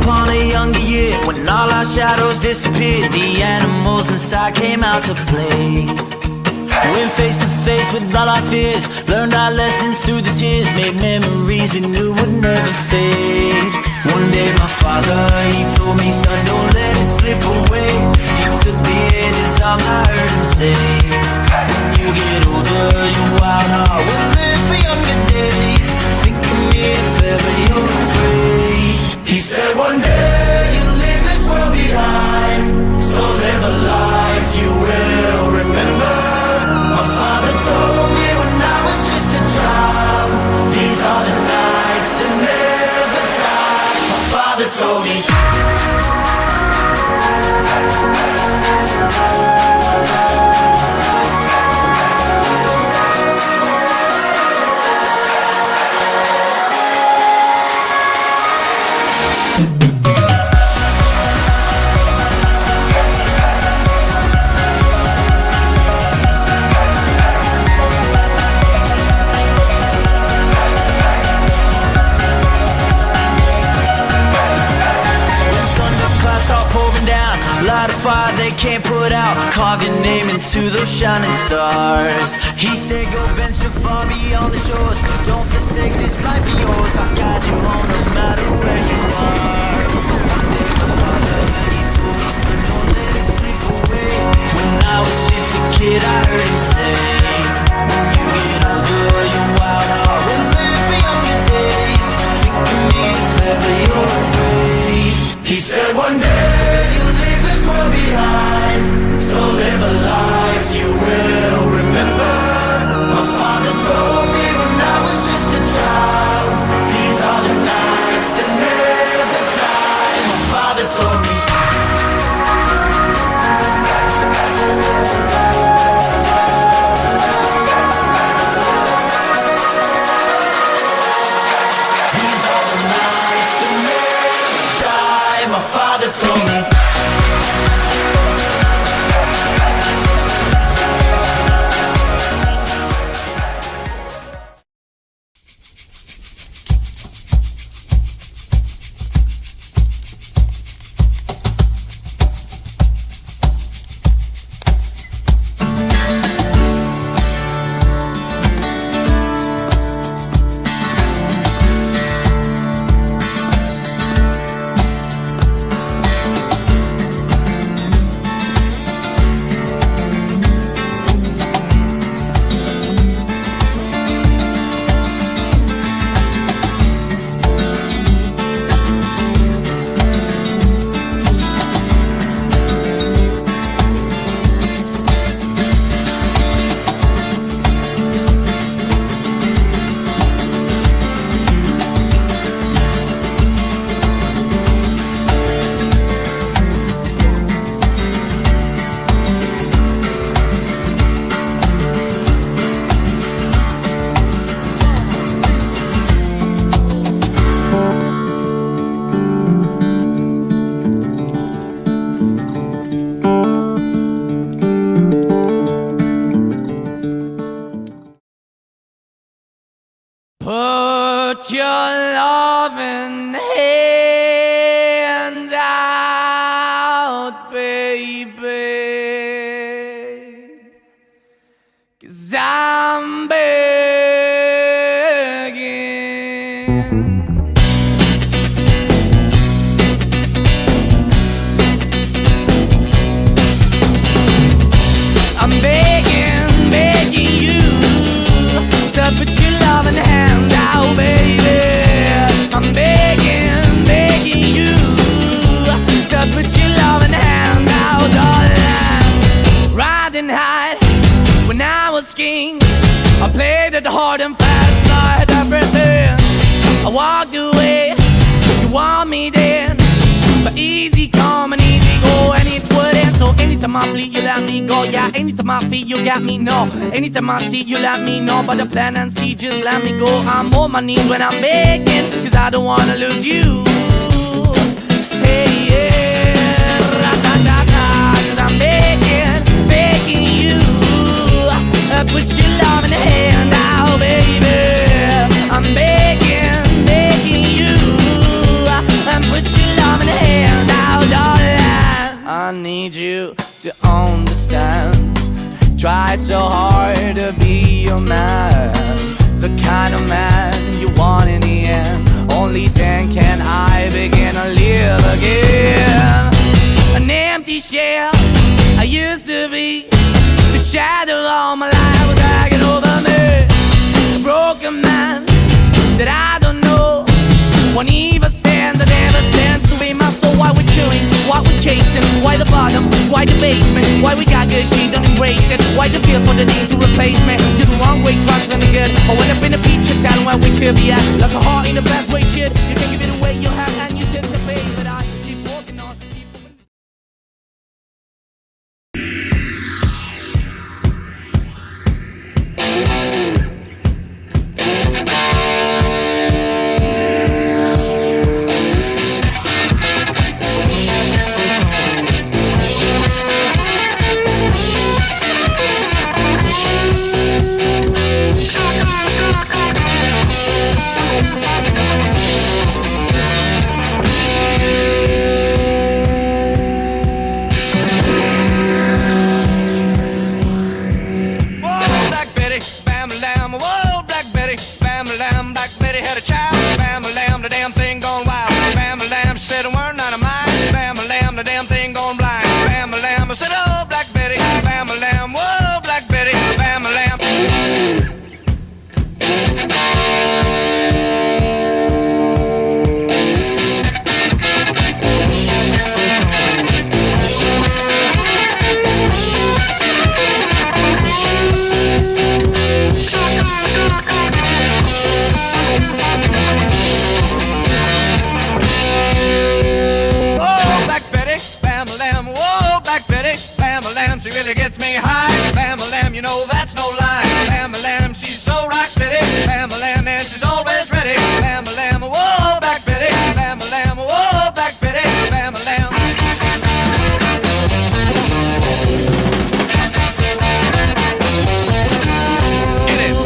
upon a younger year, when all our shadows disappeared, the animals inside came out to play. Went face to face with all our fears, learned our lessons through the tears, made memories we knew would never fade. One day my father, he told me, son, don't let it slip away. He took me in his arms, I heard him say, when you get older, your wild heart will live for younger days. Think of me if ever you're afraid. He said one day you'll leave this world behind, so live a life you will remember. My father told me when I was just a child, these are the nights to never die. My father told me. Light a fire they can't put out, carve your name into those shining stars. He said go venture far beyond the shores, don't forsake this life of yours. I'll guide you home no matter where you are. One day my father, he told me, son, don't let it slip away. When I was just a kid I heard him say, when you get older your wild heart will live for younger days. Think of me if ever you're afraid. He said one day you'll leave this world behind, so live a life you will remember. My father told me when I was just a child, these are the nights that never die. My father told me. These are the nights that never die. My father told me. Put your loving hand out, baby, 'cause I'm begging. I'm begging, begging you to put your loving hand out, baby. I'm begging, begging you to put your loving hand out, darling. Riding high when I was king, I played it hard and fast, 'cause I had everything. I walked away, you want me then, but easy come and easy go, and it wouldn't. So anytime I bleed, you let me go. Yeah, anytime I feel, you got me, no. Anytime I see, you let me know. But the plan and see, just let me go. I'm on my knees when I'm begging, 'cause I don't wanna lose you. Hey, yeah, ra-da-da-da, 'cause I'm begging, begging you. Put your love in the hand out, baby. I'm begging, begging you. And put your love try so hard to be your man, the kind of man you want in the end. Only then can I begin to live again. An empty shell I used to be, the shadow all my life was hanging over me. A broken man that I don't know won't even stand, that never stands to be my soul. Why we're chewing, why we're chasing, why the bottom, why the basement, why we got good, she don't embrace it, why the feel for the need to replace me. You're the wrong way, trying to the good, or went up in a feature town where we could be at, like a heart in the best way, shit. You can give it away, you have, and you take the pay, but I keep walking on, keep moving. She really gets me high. Bam-a-lam, you know that's no lie. Bam-a-lam, she's so rock steady. Bam-a-lam, and she's always ready. Bam-a-lam, whoa, back Betty. Bam-a-lam, whoa, back Betty. Bam-a-lam. Get it.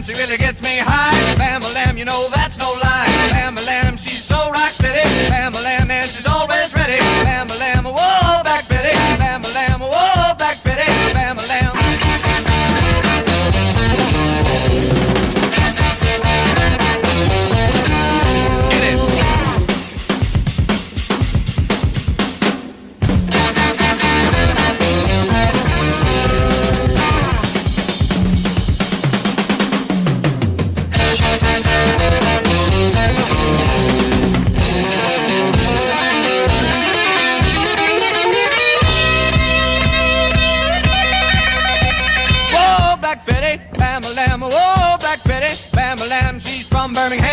She really gets me high. Bam-a-lam, you know that's no lie. Bam-a-lam, she's so rock steady. Bam-a-lam, and she's always ready. Bam-a-lam, whoa, back Betty. Bam-a-lam, whoa, back Betty. Bam-a-lam. Get it. Birmingham.